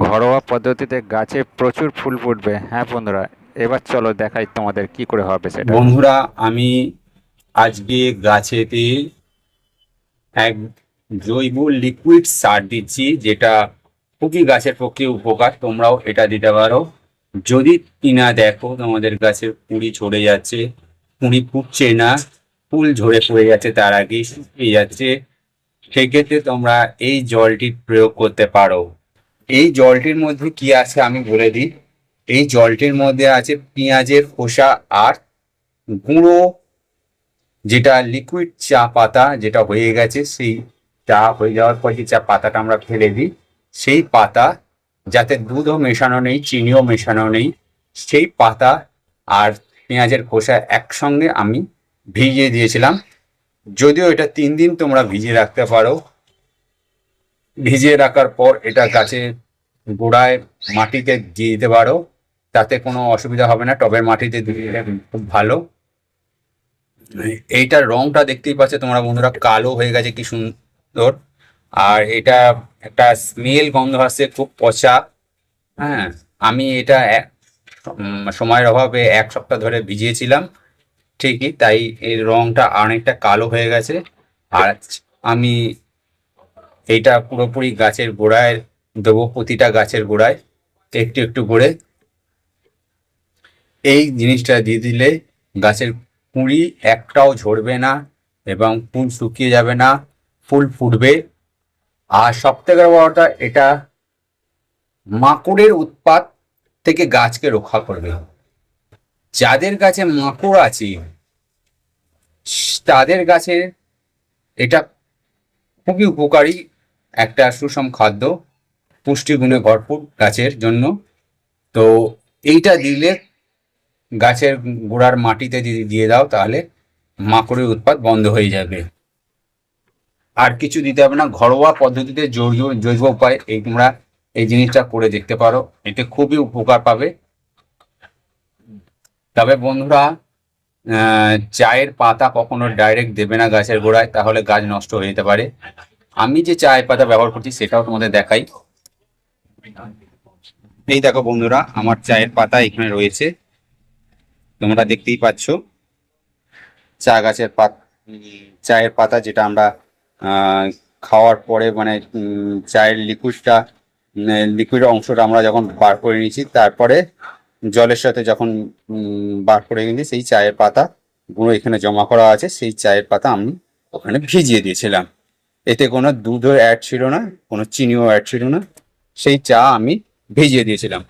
ঘরোয়া পদ্ধতিতে গাছে প্রচুর ফুল ফুটবে। হ্যাঁ বন্ধুরা, এবার চলো দেখাই তোমাদের কি করে হবে সেটা। বন্ধুরা, আমি আজকে গাছেতে এক জৈব লিকুইড সার দিচ্ছি, যেটা খুবই গাছের পক্ষে উপকার। তোমরাও এটা দিতে পারো। যদি কিনা দেখো তোমাদের গাছের কুঁড়ি ঝরে যাচ্ছে, কুঁড়ি ফুটছে না, ফুল ঝরে পড়ে যাচ্ছে, তার আগেই শুকিয়ে যাচ্ছে, সেক্ষেত্রে তোমরা এই জলটি প্রয়োগ করতে পারো। এই জলটির মধ্যে কি আছে আমি বলে দিই। এই জলটির মধ্যে আছে পেঁয়াজের খোসা আর গুঁড়ো, যেটা লিকুইড চা পাতা, যেটা হয়ে গেছে, সেই চা হয়ে যাওয়ার পর যে চা পাতাটা আমরা ফেলে দিই, সেই পাতা, যাতে দুধও মেশানো নেই, চিনিও মেশানো নেই, সেই পাতা আর পেঁয়াজের খোসা একসঙ্গে আমি ভিজিয়ে দিয়েছিলাম। যদিও এটা 3 দিন তোমরা ভিজিয়ে রাখতে পারো। ভিজিয়ে রাখার পর এটা গাছের গোড়ায় মাটিতে দিয়ে দিতে পারো, তাতে কোনো অসুবিধা হবে না। টবের মাটিতে দিলে খুব ভালো। এইটার রংটা দেখতেই পাচ্ছ তোমরা বন্ধুরা, কালো হয়ে গেছে, কি সুন্দর। আর এটা একটা স্মেল, গন্ধ আসছে খুব পচা। হ্যাঁ, আমি এটা সময়ের অভাবে 1 সপ্তাহ ধরে ভিজিয়েছিলাম, ঠিকই তাই এর রংটা অনেকটা কালো হয়ে গেছে। আর আমি এইটা পুরোপুরি গাছের গোড়ায় দেবো, প্রতিটা গাছের গোড়ায় একটু একটু করে। এই জিনিসটা দিয়ে দিলে গাছের কুঁড়ি একটাও ঝরবে না এবং ফুল শুকিয়ে যাবে না, ফুল ফুটবে। আর সব থেকে বড়টা, এটা মাকড়ের উৎপাত থেকে গাছকে রক্ষা করবে। যাদের গাছে মাকড় আছে তাদের গাছে এটা খুবই উপকারী একটা সুষম খাদ্য, পুষ্টিগুণে ভরপুর গাছের জন্য। তো এইটা দিলে গাছের গোড়ার মাটিতে যদি দিয়ে দাও, তাহলে মাকড়ের উৎপাত বন্ধ হয়ে যাবে। আর কিছু দিতে হবে না, ঘরোয়া পদ্ধতিতে জৈব জৈব উপায় এই তোমরা এই জিনিসটা করে দেখতে পারো, এতে খুবই উপকার পাবে। তবে বন্ধুরা, চায়ের পাতা কখনো ডাইরেক্ট দেবে না গাছের গোড়ায়, তাহলে গাছ নষ্ট হয়ে যেতে পারে। আমি যে চায়ের পাতা ব্যবহার করছি সেটাও তোমাদের দেখাই। এই দেখো বন্ধুরা, আমার চায়ের পাতা এখানে রয়েছে, তোমরা দেখতেই পাচ্ছ। চা গাছের চায়ের পাতা, যেটা আমরা আহ, খাওয়ার পরে মানে চায়ের লিকুইডটা, লিকুইড অংশটা আমরা যখন বার করে নিয়েছি, তারপরে জলের সাথে যখন বার করে নিয়েছি, সেই চায়ের পাতা গুঁড়ো এখানে জমা করা আছে, সেই চায়ের পাতা আমি ওখানে ভিজিয়ে দিয়েছিলাম। এতে কোনো দুধও অ্যাড ছিল না, কোনো চিনিও অ্যাড ছিল না, সেই চা আমি ভিজিয়ে দিয়েছিলাম।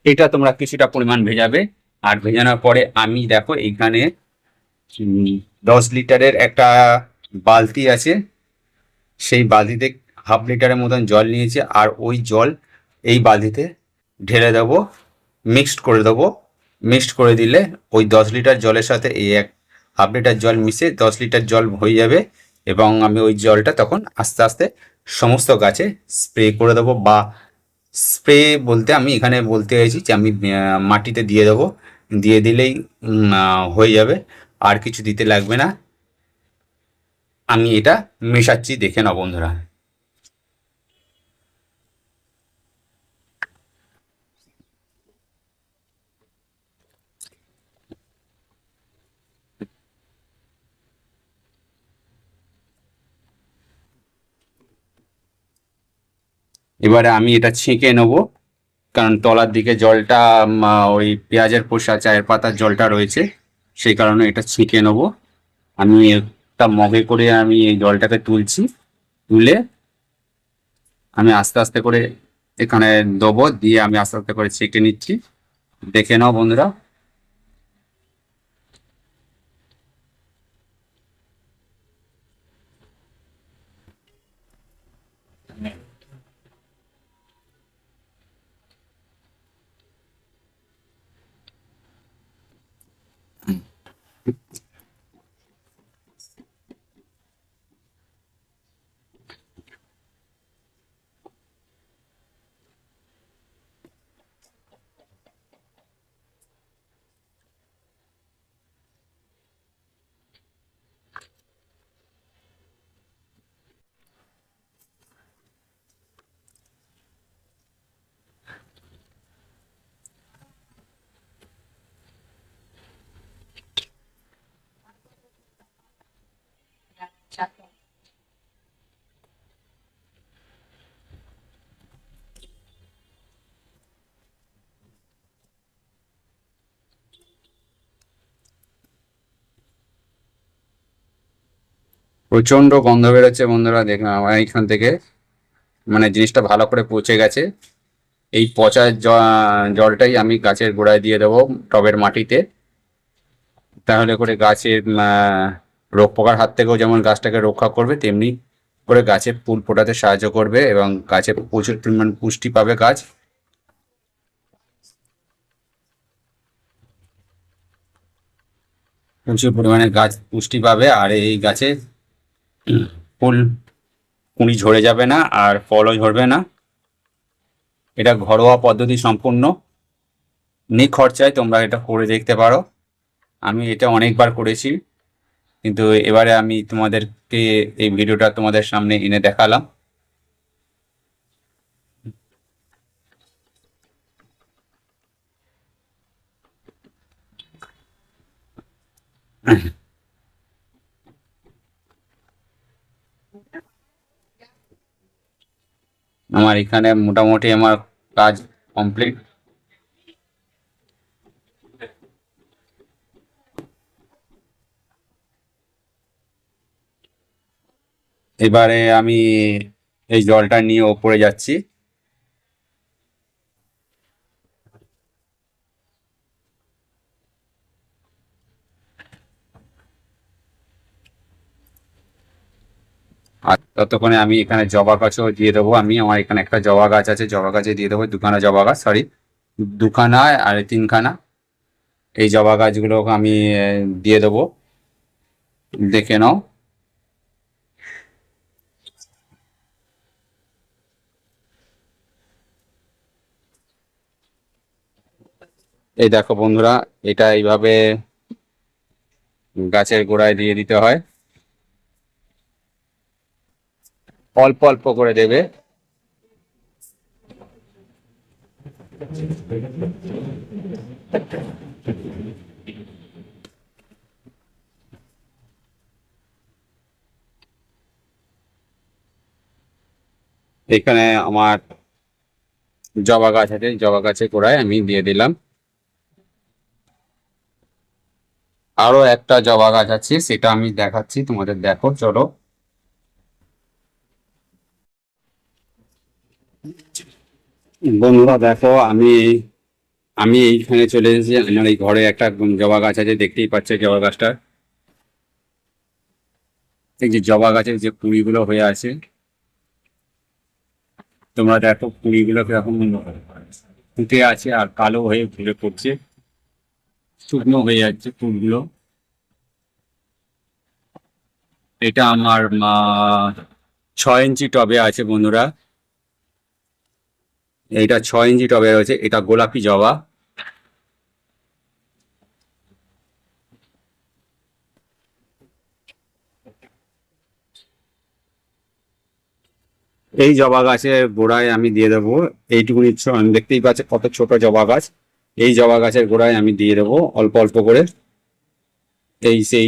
এটা তোমরা কিছুটা পরিমাণ ভেজাবে। আর ভেজানোর পরে আমি দেখো এইখানে 10 লিটারের একটা বালতি আছে, সেই বালতিতে 1/2 লিটারের মতন জল নিয়েছি, আর ওই জল এই বালতিতে ঢেলে দেবো, মিক্সড করে দেবো। মিক্সড করে দিলে ওই 10 লিটার জলের সাথে এই 1/2 লিটার জল মিশে 10 লিটার জল হয়ে যাবে। এবং আমি ওই জলটা তখন আস্তে আস্তে সমস্ত গাছে স্প্রে করে দেবো, বা স্প্রে বলতে আমি এখানে বলতে চাইছি যে আমি মাটিতে দিয়ে দেবো। দিয়ে দিলেই হয়ে যাবে, আর কিছু দিতে লাগবে না। আমি এটা মেশাচ্ছি, দেখে নাও বন্ধুরা। এবারে আমি এটা ছেঁকে নেবো, কারণ তলার দিকে জলটা ওই পেঁয়াজের খোসা, চায়ের পাতার জলটা রয়েছে, সেই কারণে এটা ছেঁকে নেবো। আমি একটা মগে করে আমি এই জলটাকে তুলছি, তুলে আমি আস্তে আস্তে করে এখানে দেবো, দিয়ে আমি আস্তে আস্তে করে ছেঁকে নিচ্ছি, দেখে নাও বন্ধুরা। প্রচন্ড গন্ধ বেরোচ্ছে বন্ধুরা, দেখুন আমার এইখান থেকে, মানে জিনিসটা ভালো করে পচে গেছে। এই পচা জলটাই আমি গাছের গোড়ায় দিয়ে দেবো, টবের মাটিতে। তাহলে করে গাছের রোগ পোকার হাত থেকেও যেমন গাছটাকে রক্ষা করবে, তেমনি করে গাছে ফুল ফোটাতে সাহায্য করবে এবং গাছে প্রচুর পরিমাণ পুষ্টি পাবে গাছ। প্রচুর পরিমাণে গাছ পুষ্টি পাবে, আর এই গাছে ফুল কুঁড়ি ঝরে যাবে না আর ফলও ঝরবে না। এটা ঘরোয়া পদ্ধতি, সম্পূর্ণ নিখরচায় তোমরা এটা করে দেখতে পারো। আমি এটা অনেকবার করেছি, কিন্তু এবারে আমি তোমাদেরকে এই ভিডিওটা তোমাদের সামনে এনে দেখালাম। আমার এখানে মোটামুটি আমার কাজ কমপ্লিট। এবারে আমি এই জলটা নিয়ে ওপরে যাচ্ছি। আর ততক্ষণে আমি এখানে জবা গাছও দিয়ে দেবো। আমার এখানে একটা জবা গাছ আছে, জবা গাছে দিয়ে দেবো দুখানা জবা গাছ, সরি দুখানা আর তিনখানা। এই জবা গাছগুলো আমি দিয়ে দেবো, দেখে নাও। এই দেখো বন্ধুরা, এটা এইভাবে গাছের গোড়ায় দিয়ে দিতে হয়, অল্প অল্প করে দেবে। এখানে আমার জবা গাছ আছে, জবা গাছের গোড়ায় আমি দিয়ে দিলাম। আরো একটা জবা গাছ আছে, সেটা আমি দেখাচ্ছি তোমাদের, দেখো চলো। বন্ধুরা দেখো, আমি আমি এইখানে চলে এসেছি। আমার এই ঘরে একটা জবা গাছ আছে, দেখতেই পাচ্ছে জবা গাছটা। এই যে জবা গাছের যে কুঁড়িগুলো হয়ে আছে, তোমরা দেখো কুঁড়িগুলো কিরকম ফুটে আছে আর কালো হয়ে ঝরে পড়ছে, শুকনো হয়ে যাচ্ছে ফুলগুলো। এটা আমার 6 ইঞ্চি টবে আছে বন্ধুরা। এটা 6 ইঞ্চি টবে রয়েছে, এটা গোলাপি জবা। এই জবা গাছের গোড়ায় আমি দিয়ে দেবো এইটুকুনি, দেখতেই পাচ্ছে কত ছোট জবা গাছ। এই জবা গাছের গোড়ায় আমি দিয়ে দেবো অল্প অল্প করে, এই সেই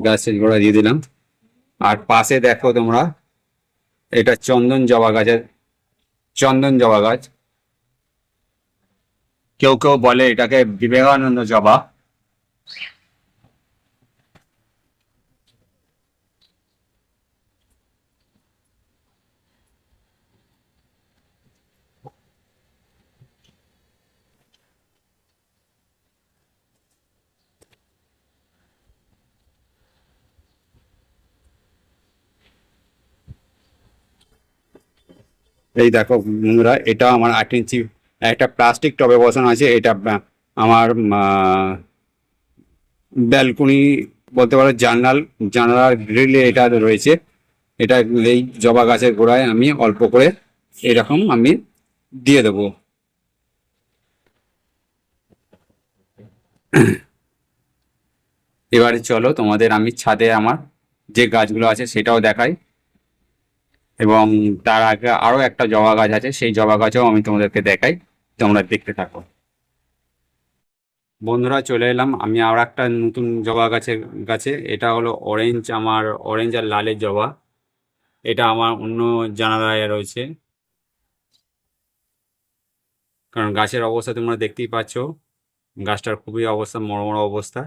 গাছের গোড়ায় দিয়ে দিলাম। আর পাশে দেখো তোমরা, এটা চন্দন জবা গাছের, চন্দন জবা গাছ। কেউ কেউ বলে এটাকে বিবেকানন্দ জবা। এই দেখো বন্ধুরা, এটা আমার 8 ইঞ্চি একটা প্লাস্টিক টবে বসানো আছে। এটা আমার ব্যালকনি বলতে পারো, জানালার গ্রিলে এটা রয়েছে। এটা এই জবা গাছের গোড়ায় আমি অল্প করে এরকম আমি দিয়ে দেবো। এবারে চলো তোমাদের আমি ছাদে আমার যে গাছগুলো আছে সেটাও দেখাই, এবং তার আগে আরো একটা জবা গাছ আছে, সেই জবা গাছও আমি তোমাদেরকে দেখাই, তোমরা দেখতে থাকো। বন্ধুরা চলে এলাম আমি আর একটা নতুন জবা গাছের গাছে। এটা হলো অরেঞ্জ, আমার অরেঞ্জ আর লালের জবা। এটা আমার অন্য জানালায় রয়েছে, কারণ গাছের অবস্থা তোমরা দেখতেই পাচ্ছ, গাছটার খুবই অবস্থা মরমর অবস্থা।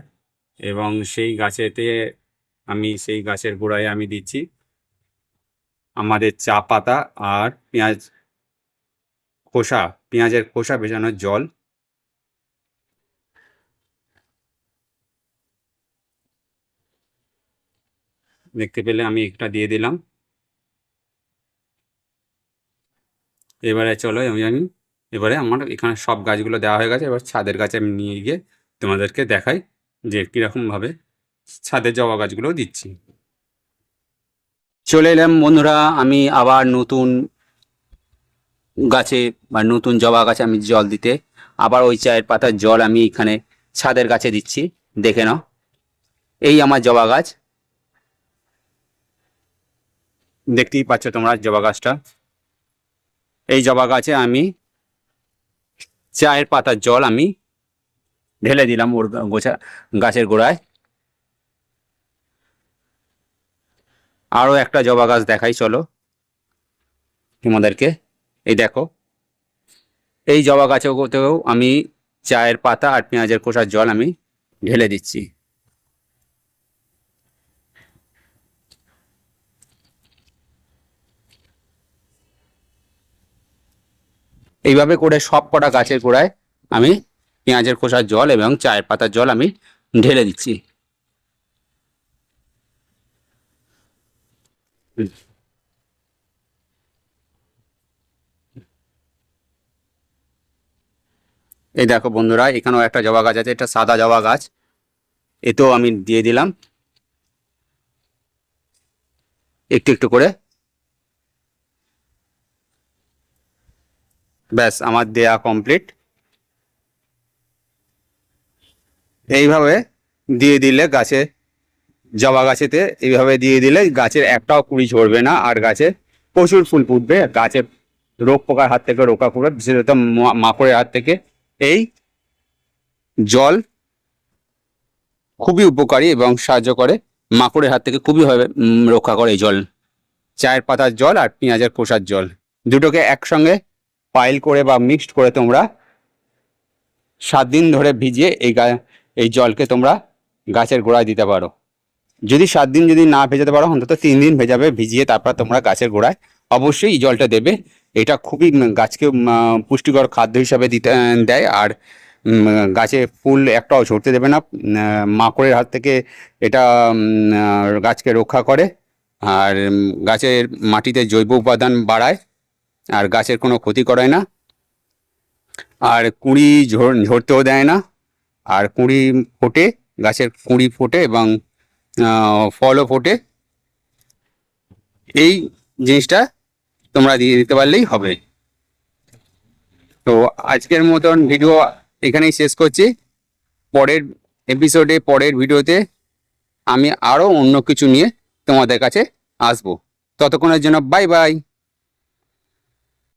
এবং সেই গাছেতে আমি সেই গাছের গোড়ায় আমি দিচ্ছি আমাদের চা পাতা আর পেঁয়াজের খোসা ভেজানোর জল। দেখতে পেলে আমি একটা দিয়ে দিলাম। এবারে চলো এবারে আমার এখানে সব গাছগুলো দেওয়া হয়ে গেছে। এবার ছাদের গাছে আমি নিয়ে গিয়ে তোমাদেরকে দেখাই যে কীরকমভাবে ছাদের জবা গাছগুলো দিচ্ছি। চলে এলাম বন্ধুরা, আমি আবার নতুন গাছে বা নতুন জবা গাছে আমি জল দিতে। আবার ওই চায়ের পাতার জল আমি এখানে ছাদের গাছে দিচ্ছি। দেখে নাও, এই আমার জবা গাছ, দেখতেই পাচ্ছ তোমরা জবা গাছটা। এই জবা গাছে আমি চায়ের পাতার জল আমি ঢেলে দিলাম ওর গাছের গোড়ায়। আরও একটা জবা গাছ দেখাই চলো তোমাদেরকে। এই দেখো, এই জবা গাছেতেও আমি চায়ের পাতা আর পেঁয়াজের খোসার জল আমি ঢেলে দিচ্ছি। এইভাবে করে সব কটা গাছের গোড়ায় আমি পেঁয়াজের খোসার জল এবং চায়ের পাতার জল আমি ঢেলে দিচ্ছি। এই দেখো বন্ধুরা, এখানেও একটা জবা গাছ আছে, এটা সাদা জবা গাছ, এতেও আমি দিয়ে দিলাম একটু একটু করে। ব্যাস আমার দেয়া কমপ্লিট। এইভাবে দিয়ে দিলে গাছে, জবা গাছেতে এইভাবে দিয়ে দিলে গাছের একটাও কুড়ি ঝরবে না, আর গাছে প্রচুর ফুল ফুটবে। গাছে রোগ পোকার হাত থেকে রক্ষা করবে, বিশেষত মাকড়ের হাত থেকে। এই জল খুবই উপকারী এবং সাহায্য করে, মাকড়ের হাত থেকে খুবই ভাবে রক্ষা করে এই জল। চায়ের পাতার জল আর পেঁয়াজের খোসার জল দুটোকে একসঙ্গে পাইল করে বা মিক্সড করে তোমরা 7 দিন ধরে ভিজিয়ে এই জলকে তোমরা গাছের গোড়ায় দিতে পারো। যদি 7 দিন যদি না ভেজাতে পারো, অন্তত 3 দিন ভেজাবে, ভিজিয়ে তারপর তোমরা গাছের গোড়ায় অবশ্যই এই জলটা দেবে। এটা খুবই গাছকে পুষ্টিকর খাদ্য হিসাবে দেয়। আর গাছে ফুল একটাও ঝরতে দেবে না, মাকড়ের হাত থেকে এটা গাছকে রক্ষা করে। আর গাছের মাটিতে জৈব উপাদান বাড়ায়, আর গাছের কোনো ক্ষতি করে না। আর কুঁড়ি ঝরতেও দেয় না। আর কুঁড়ি ফোটে, গাছের কুঁড়ি ফোটে এবং ফলও ফোটে। এই জিনিসটা তোমরা দিয়ে দিতে পারলেই হবে। তো আজকের মতন ভিডিও এখানেই শেষ করছি। পরের এপিসোডে, পরের ভিডিওতে আমি আরও অন্য কিছু নিয়ে তোমাদের কাছে আসবো। ততক্ষণের জন্য বাই বাই।